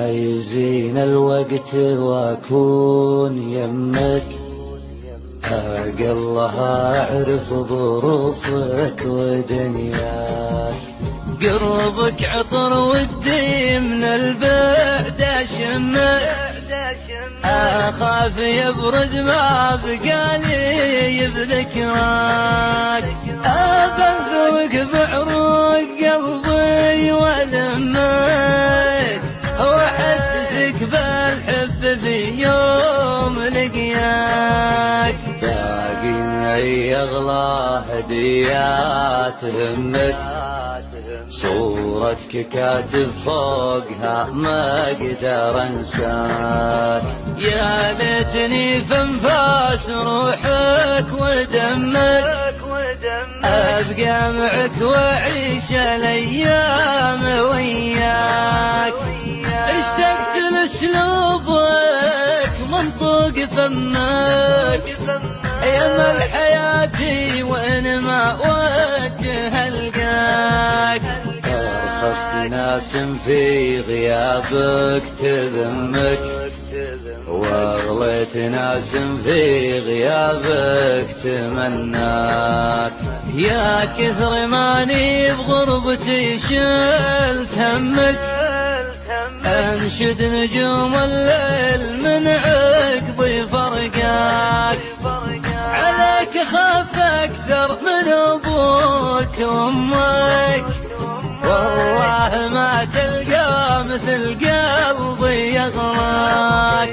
يزين الوقت واكون يمك، اقلها اعرف ظروفك ودنياك. قربك عطر ودي من البعد اشمك، اخاف يبرد ما بقالي بذكراك. ابنثرك بعروق قلبي والمك، واحسسك بالحب في يوم لقياك. باقي معي اغلى هديات همك، صورتك كاتب فوقها ما اقدر انساك. يا ليتني في انفاس روحك ودمك، ابقى معك واعيش الايام وياك. اشتقت لاسلوبك منطوق فمك، يا مل حياتي وين ما وجه القاك. ارخصت ناس في غيابك تذمك، واغليت ناس في غيابك تمناك. يا كثر ماني بغربتي شلت همك، انشد نجوم الليل من عقبي فرقاك. عليك خاف اكثر من ابوك وامك، والله ما تلقى مثل قلبي يغراك.